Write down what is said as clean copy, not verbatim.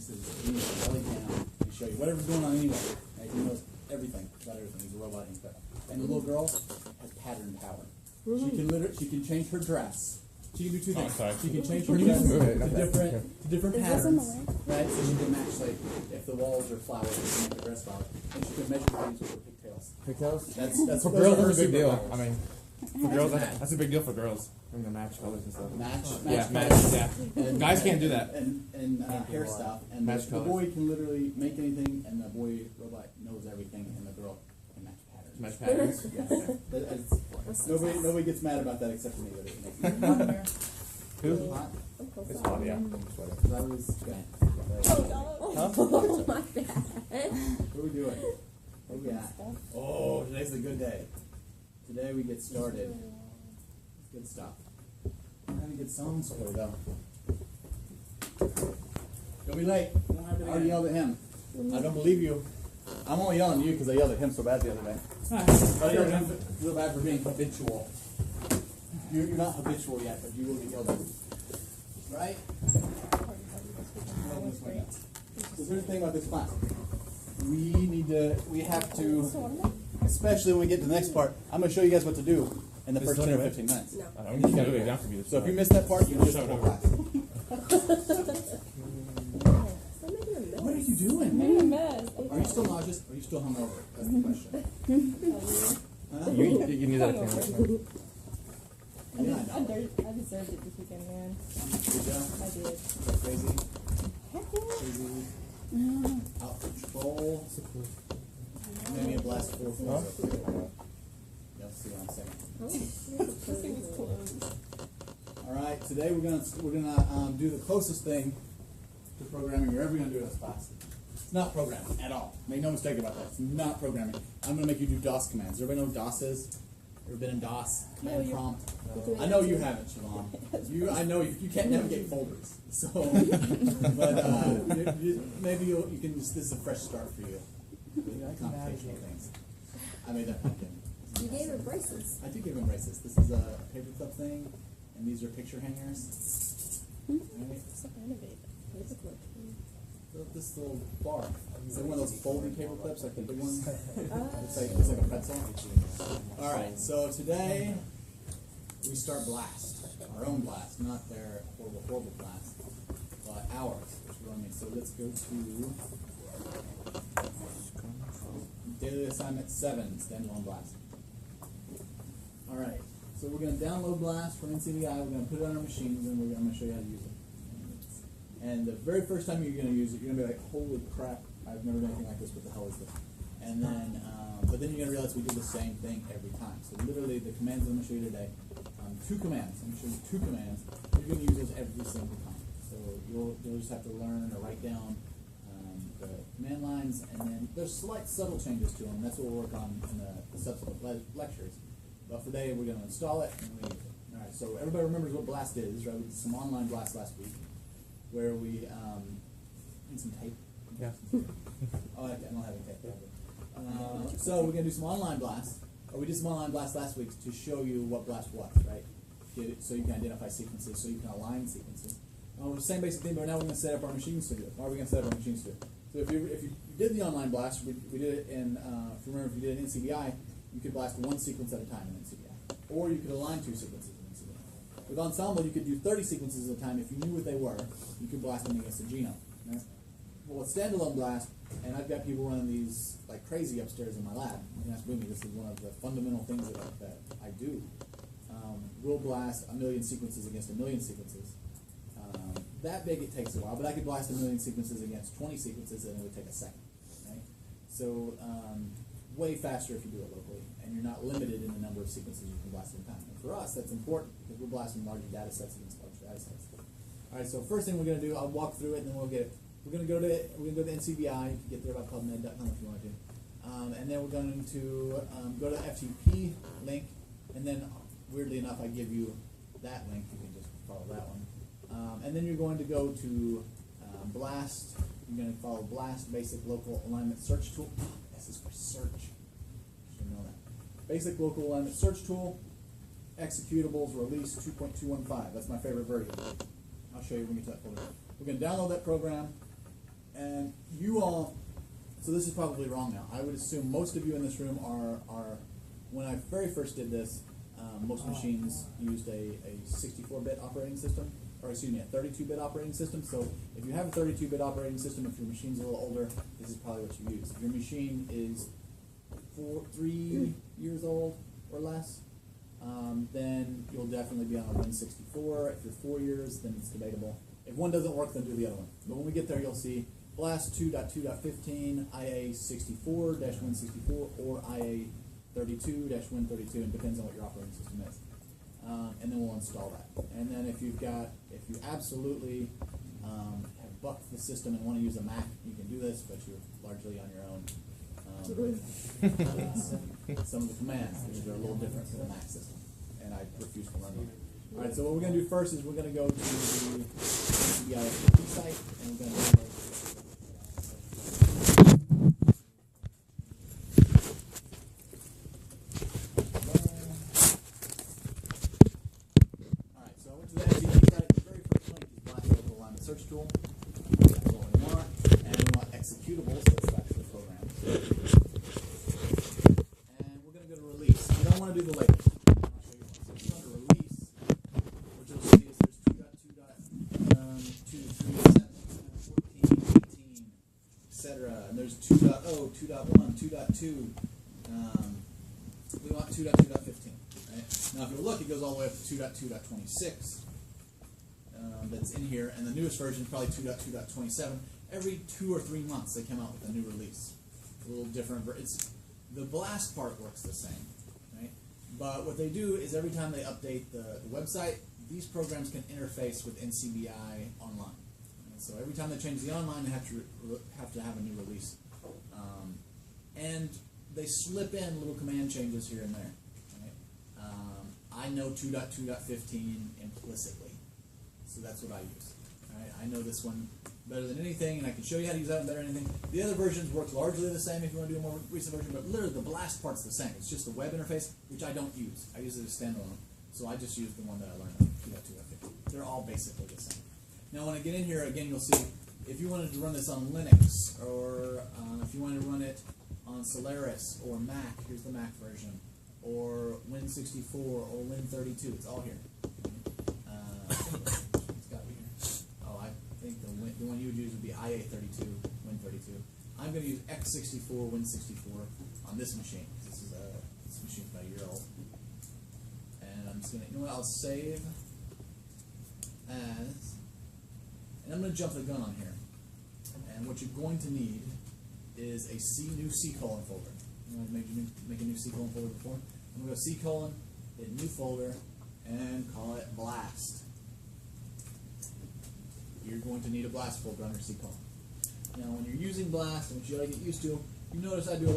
This is belly down to show you whatever's going on anyway. Right? He knows everything about everything. He's a robot. And the little girl has pattern power. She can change her dress. She can do two things. She can change her dress to different patterns, right? So she can match, like, if the walls are flowered, she can make the dress flower. And she can measure things with her pigtails. Pigtails? That's for girls, that's a big deal. Powers. I mean, for girls, that's a big deal for girls. I mean, the match colors and stuff. Match colors. Yeah. And, guys can't do that. And hair stuff. And the boy can literally make anything, and the boy robot knows everything, and the girl can match patterns. Match patterns. Nobody gets mad about that except for me. Who? Hot? It's hot, yeah. I'm sweating. I was good. Oh my bad. What are we doing? What do we got? Oh, today's a good day. Today we get started. Good stuff. I'm having good songs for you, though. Don't be late. I already yelled at him. I don't believe you. I'm only yelling at you because I yelled at him so bad the other day. I yelled at him real bad for being habitual. You're not habitual yet, but you will get yelled at. Right? So here's the thing about this class. We have to, especially when we get to the next part, I'm going to show you guys what to do in the first 10 or 15 minutes. No. I don't really have to be this. So if you miss that part, you miss the whole class. What are you doing? Making a mess. Are you still nauseous? Are you still hungover? That's the question. You need that thing. I deserved it this weekend, man. Good job. I did. Crazy. Heck yeah. Crazy. Out of control. Maybe a blast 4 floors up there. You'll see what I'm saying. This thing was closed. All right. Today we're gonna do the closest thing to programming you're ever gonna do in this class. It's not programming at all. Make no mistake about that. It's not programming. I'm gonna make you do DOS commands. Everybody know what DOS is? Ever been in DOS? Command prompt? I know you haven't, Siobhan. I know you can't navigate folders. So, but maybe you can just. This is a fresh start for you. Computational things. I made that pumpkin. You gave her braces. I did give him braces. This is a paperclip thing, and these are picture hangers. Right? So innovative. This little bar. Is it one of those folding paper clips, like the big one? It's like a pretzel. All right. So today we start Blast, our own Blast, not their horrible Blast, but ours, which we're running. So let's go to daily assignment 7, standalone Blast. All right. So we're going to download Blast from NCBI. We're going to put it on our machines, and I'm going to show you how to use it. And the very first time you're going to use it, you're going to be like, holy crap, I've never done anything like this, what the hell is this? And then, but then you're going to realize we do the same thing every time. So literally the commands I'm going to show you today, 2 commands, I'm going to show you 2 commands, you're going to use those every single time. So you'll just have to learn or write down the command lines, and then there's slight subtle changes to them. That's what we'll work on in the subsequent lectures. But for today, we're going to install it and we're going to use it. All right, so everybody remembers what Blast is, right? We did some online Blast last week, where we need some tape. Yeah. Oh, I don't have any tape. So we're going to do some online Blast. Or we did some online Blast last week to show you what Blast was, right? So you can identify sequences, so you can align sequences. The same basic thing, but now we're going to set up our machines to do it. Why are we going to set up our machines to do it? So if you did the online Blast, we did it in, if you remember, if you did it in NCBI, you could blast 1 sequence at a time in NCBI. Or you could align 2 sequences in NCBI. With Ensemble, you could do 30 sequences at a time. If you knew what they were, you could blast them against a genome. Right? Well, with standalone Blast, and I've got people running these like crazy upstairs in my lab. You can ask Boomy, this is one of the fundamental things that I do. We'll blast 1 million sequences against 1 million sequences. That big, it takes a while, but I could blast 1 million sequences against 20 sequences, and it would take a second. Right? So, way faster if you do it locally, and you're not limited in the number of sequences you can blast at a time. And for us, that's important because we're blasting larger data sets against large data sets. All right, so first thing we're going to do, I'll walk through it, and then we'll get it. We're going to go to NCBI. You can get there by pubmed.com if you want to. And then we're going to go to the FTP link, and then weirdly enough, I give you that link. You can just follow that one. And then you're going to go to Blast. You're going to follow Blast Basic Local Alignment Search Tool. This is for search. You should know that. Basic Local Alignment Search Tool. Executables release 2.215. That's my favorite version. I'll show you when we get to that folder. We're going to download that program. And you all, so this is probably wrong now. I would assume most of you in this room are when I very first did this, most machines used a 64-bit operating system, or excuse me, a 32-bit operating system. So if you have a 32-bit operating system, if your machine's a little older, this is probably what you use. If your machine is 3 years old or less, then you'll definitely be on a Win64. If you're 4 years, then it's debatable. If one doesn't work, then do the other one. But when we get there, you'll see BLAS 2.2.15, IA64-Win64, or IA32-Win32, and it depends on what your operating system is. And then we'll install that. And then if you absolutely have bucked the system and want to use a Mac, you can do this, but you're largely on your own. Some of the commands, they're a little different from the Mac system, and I refuse to run them. All right, so what we're going to do first is we're going to go to the CBI site, and we're going to download. All right, so I went to the NCP site. The very first link is BLAS local alignment search tool. That's what we want, and we want executables, so it's actually programs. And we're going to go to release. You don't want to do the labels. I'll show you one. So if you go to release, what you'll see is there's 2.2.2, 3, 7, 14, 18, etc. And there's 2.0, 2.1, 2.2. We want 2.2.15. Right? Now, if you look, it goes all the way up to 2.2.26. That's in here, and the newest version is probably 2.2.27. Every 2 or 3 months, they come out with a new release. A little different. The BLAS part works the same, right? But what they do is every time they update the website, these programs can interface with NCBI online. And so every time they change the online, they have to have a new release. And they slip in little command changes here and there. Right? I know 2.2.15 implicitly, so that's what I use. Right? I know this one better than anything, and I can show you how to use that one better than anything. The other versions work largely the same if you want to do a more recent version, but literally the BLAS part's the same. It's just the web interface, which I don't use. I use it as standalone, so I just use the one that I learned on 2.2.15. They're all basically the same. Now when I get in here, again, you'll see if you wanted to run this on Linux, or if you wanted to run it on Solaris or Mac, here's the Mac version, or Win64 or Win32, it's all here. It's got to be here. Oh, I think the one you would use would be IA32, Win32. I'm going to use X64, Win64 on this machine. This machine's about a year old. And I'm just going to, you know what, I'll save as, and I'm going to jump the gun on here. And what you're going to need is a new C colon folder. You know, make a new C colon folder before. I'm going to go C colon, hit new folder, and call it BLAST. You're going to need a BLAST folder under C colon. Now, when you're using BLAST, and what you got to get used to, you notice I do a